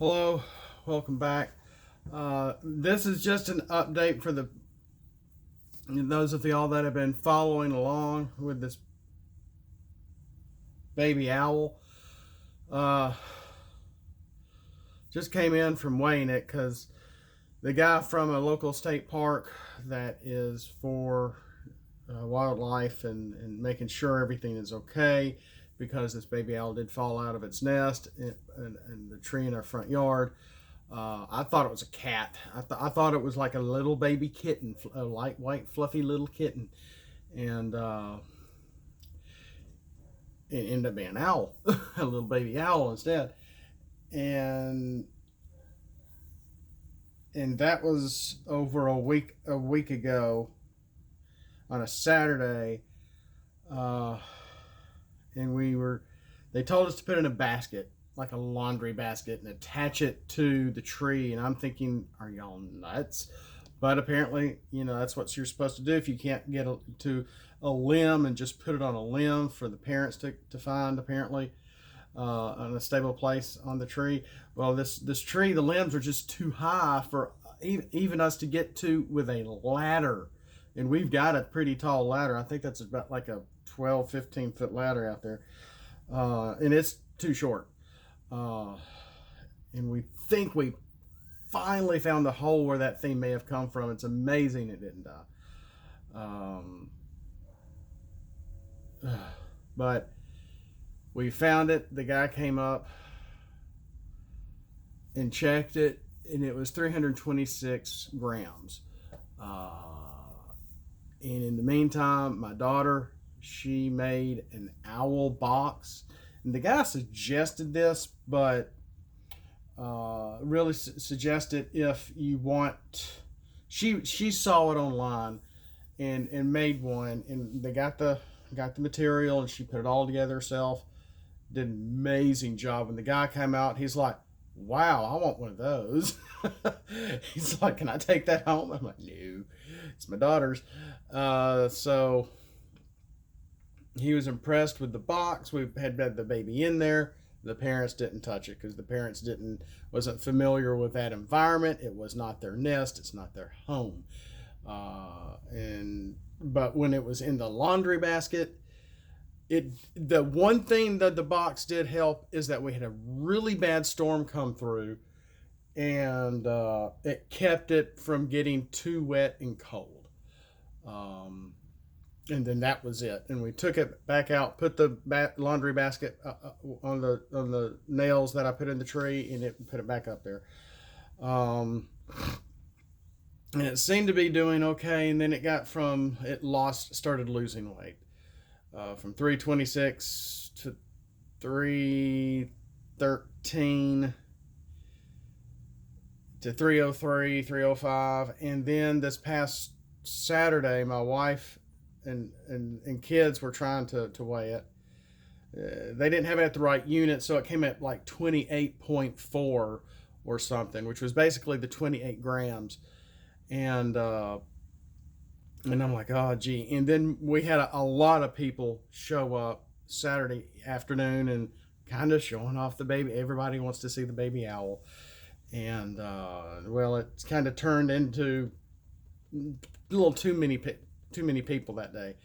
Hello, welcome back. This is just an update for those of y'all that have been following along with this baby owl. Uh, just came in from weighing it because the guy from a local state park that is for wildlife and making sure everything is okay, because this baby owl did fall out of its nest in the tree in our front yard. I thought it was a cat. I thought it was like a little baby kitten, a light white fluffy little kitten, and it ended up being an owl, a little baby owl instead. And that was over a week ago on a Saturday. And they told us to put it in a basket, like a laundry basket, and attach it to the tree. And I'm thinking, are y'all nuts? But apparently, that's what you're supposed to do if you can't get to a limb, and just put it on a limb for the parents to find, apparently, on a stable place on the tree. Well, this tree, the limbs are just too high for even us to get to with a ladder. And we've got a pretty tall ladder. I think that's about like a 12, 15 foot ladder out there. And it's too short. And we think we finally found the hole where that thing may have come from. It's amazing it didn't die. But we found it. The guy came up and checked it, and it was 326 grams. And in the meantime, my daughter, she made an owl box. And the guy suggested this, but really suggested if you want. She saw it online and made one, and they got the material, and she put it all together herself. Did an amazing job. When the guy came out, he's like, "Wow, I want one of those." He's like, "Can I take that home?" I'm like, "No, it's my daughter's." So he was impressed with the box. We had the baby in there. The parents didn't touch it because the parents wasn't familiar with that environment. It was not their nest. It's not their home. But when it was in the laundry basket, the one thing that the box did help is that we had a really bad storm come through, and it kept it from getting too wet and cold. And then that was it. And we took it back out, put the laundry basket on the nails that I put in the tree, and put it back up there. And it seemed to be doing okay. And then started losing weight, from 326 to 313 to 303, 305. And then this past Saturday, my wife and kids were trying to weigh it. They didn't have it at the right unit, so it came at like 28.4 or something, which was basically the 28 grams. And I'm like, oh gee. And then we had a lot of people show up Saturday afternoon and kind of showing off the baby. Everybody wants to see the baby owl. And well, it's kind of turned into a little too many people that day.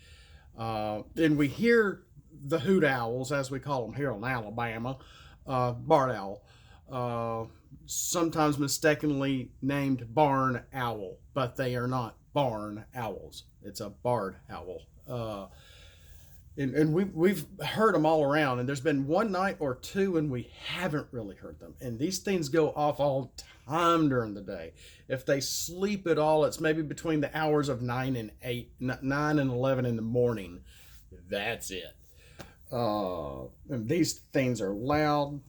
And we hear the hoot owls, as we call them here in Alabama, barn owl, sometimes mistakenly named barn owl, but they are not barn owls. It's a barred owl. And we've heard them all around, and there's been one night or two when we haven't really heard them. And these things go off all time during the day. If they sleep at all, it's maybe between the hours of 9 and 11 in the morning. That's it. And these things are loud.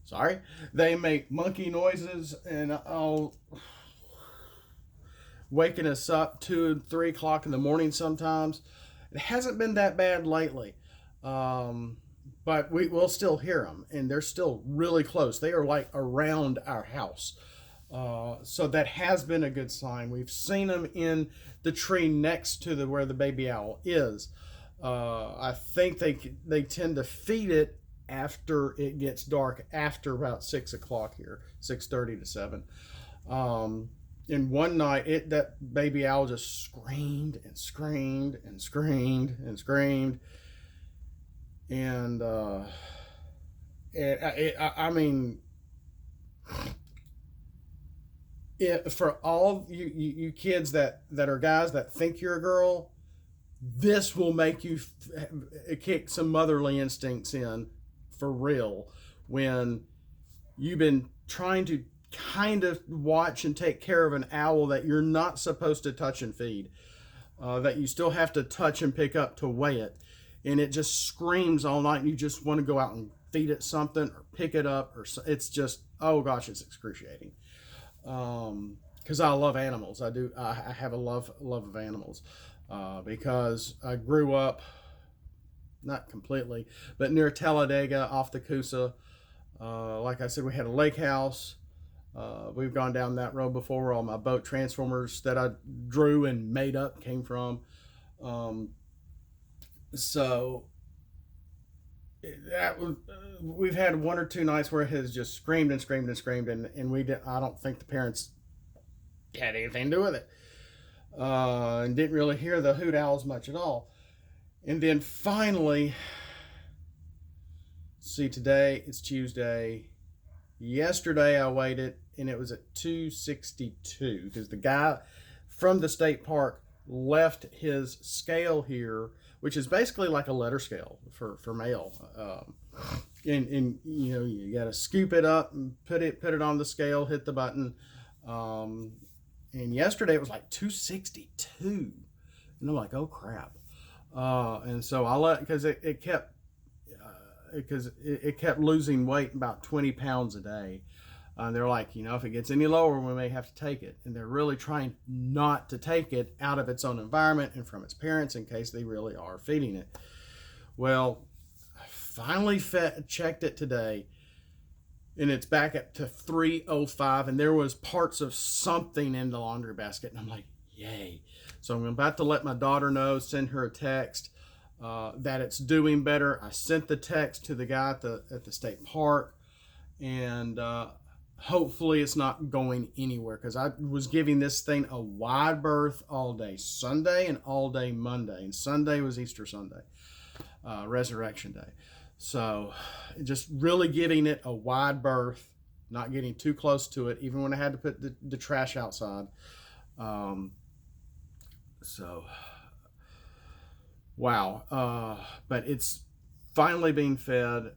Sorry. They make monkey noises, and waking us up 2 and 3 o'clock in the morning sometimes. It hasn't been that bad lately, but we'll still hear them, and they're still really close. They are like around our house, so that has been a good sign. We've seen them in the tree next to where the baby owl is. I think they tend to feed it after it gets dark, after about 6 o'clock here, 6:30 to 7. And one night, that baby owl just screamed and screamed and screamed and screamed, and I mean, for all you kids that are guys that think you're a girl, this will make you kick some motherly instincts in for real when you've been trying to kind of watch and take care of an owl that you're not supposed to touch and feed, that you still have to touch and pick up to weigh it, and it just screams all night and you just want to go out and feed it something or pick it up, or it's just, oh gosh, it's excruciating. Because I love animals. I have a love of animals, because I grew up, not completely, but near Talladega off the Coosa. Like I said, we had a lake house. We've gone down that road before, where all my boat transformers that I drew and made up came from. So that was, we've had one or two nights where it has just screamed and screamed and screamed, and I don't think the parents had anything to do with it, and didn't really hear the hoot owls much at all. And then finally, see, today it's Tuesday. Yesterday I weighed it and it was at 262, because the guy from the state park left his scale here, which is basically like a letter scale for mail. And you know, you got to scoop it up and put it on the scale, hit the button. And yesterday it was like 262, and I'm like, oh crap. And so I let, because it kept losing weight about 20 pounds a day. And they're like, you know, if it gets any lower, we may have to take it. And they're really trying not to take it out of its own environment and from its parents in case they really are feeding it. Well, I finally checked it today, and it's back up to 305, and there was parts of something in the laundry basket. And I'm like, yay. So I'm about to let my daughter know, send her a text, that it's doing better. I sent the text to the guy at the state park, and hopefully it's not going anywhere, because I was giving this thing a wide berth all day Sunday and all day Monday, and Sunday was Easter Sunday, Resurrection Day. So just really giving it a wide berth, not getting too close to it, even when I had to put the trash outside. So wow. But it's finally being fed,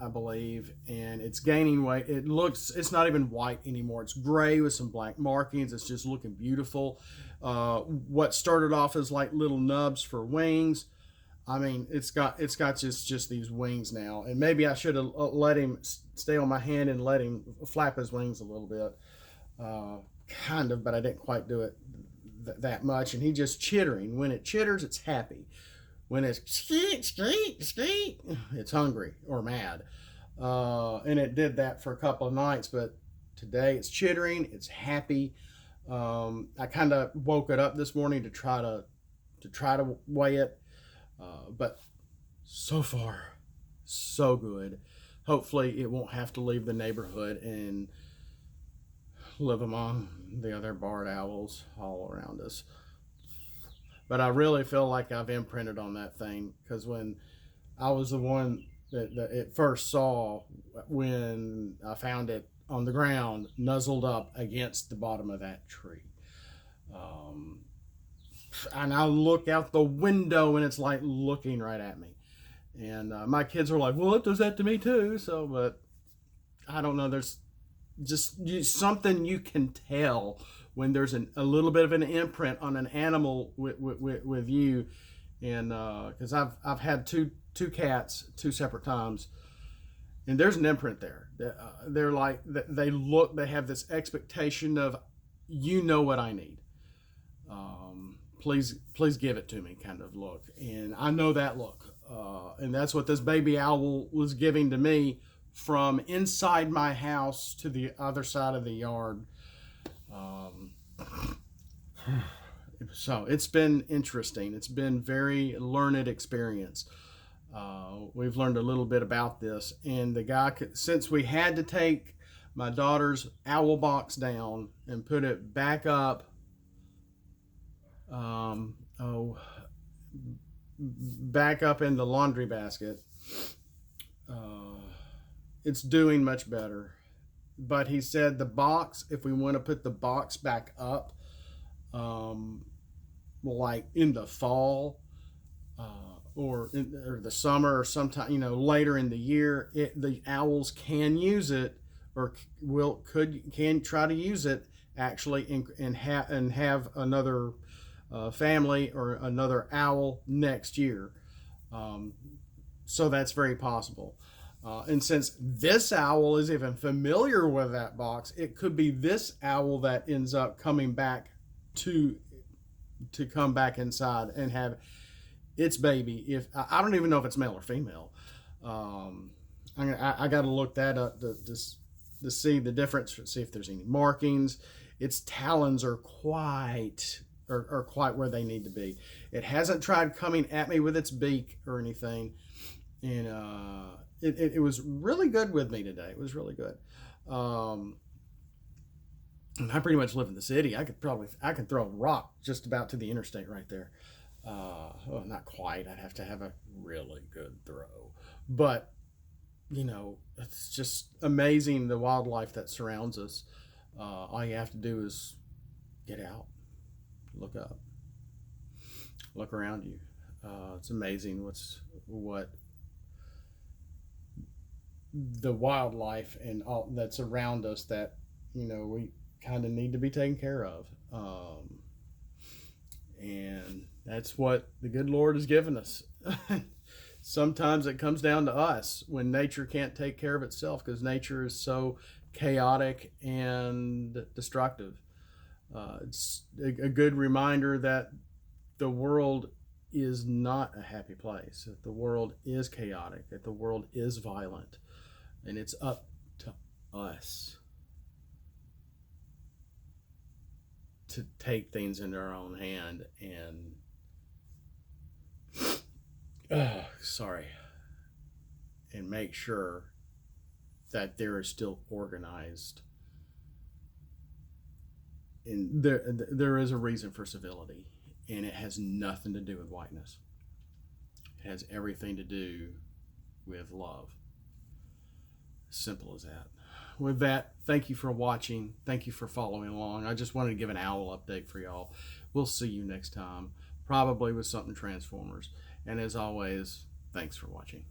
I believe, and it's gaining weight. It's not even white anymore. It's gray with some black markings. It's just looking beautiful. What started off as like little nubs for wings, I mean, it's got just these wings now. And maybe I should have let him stay on my hand and let him flap his wings a little bit, kind of, but I didn't quite do it that much. And he just chittering. When it chitters, it's happy. When it's skeet, skeet, skeet, it's hungry or mad. And it did that for a couple of nights, but today it's chittering, it's happy. I kind of woke it up this morning to try to weigh it, but so far, so good. Hopefully it won't have to leave the neighborhood and live among the other barred owls all around us. But I really feel like I've imprinted on that thing, because when I was the one that it first saw, when I found it on the ground, nuzzled up against the bottom of that tree. And I look out the window and it's like looking right at me. And my kids are like, well, it does that to me too. So, but I don't know. There's just something you can tell when there's a little bit of an imprint on an animal with you. And because I've had two cats 2 separate times, and there's an imprint there. They're like, they have this expectation of, you know what I need, please give it to me kind of look. And I know that look, and that's what this baby owl was giving to me from inside my house to the other side of the yard. So it's been interesting. It's been very learned experience. We've learned a little bit about this, and the guy, since we had to take my daughter's owl box down and put it back up, um, oh, back up in the laundry basket, uh, it's doing much better. But he said the box, if we want to put the box back up, um, like in the fall, or the summer, or sometime, later in the year, the owls can use it, or can try to use it actually, and have another family or another owl next year. Um, so that's very possible. And since this owl is even familiar with that box, it could be this owl that ends up coming back to come back inside and have its baby. If I don't even know if it's male or female. I got to look that up to see the difference, see if there's any markings. Its talons are quite where they need to be. It hasn't tried coming at me with its beak or anything, and it was really good with me today. It was really good. And I pretty much live in the city. I can throw a rock just about to the interstate right there. Well, not quite. I'd have to have a really good throw, but it's just amazing, the wildlife that surrounds us. All you have to do is get out, look up, look around you. It's amazing what the wildlife and all that's around us that we kind of need to be taken care of. And that's what the good Lord has given us. Sometimes it comes down to us when nature can't take care of itself, because nature is so chaotic and destructive. It's a good reminder that the world is not a happy place, that the world is chaotic, that the world is violent, and it's up to us to take things into our own hand and and make sure that there is still organized, and there is a reason for civility, and it has nothing to do with whiteness. It has everything to do with love. Simple as that. With that, thank you for watching. Thank you for following along. I just wanted to give an owl update for y'all. We'll see you next time, probably with something Transformers. And as always, thanks for watching.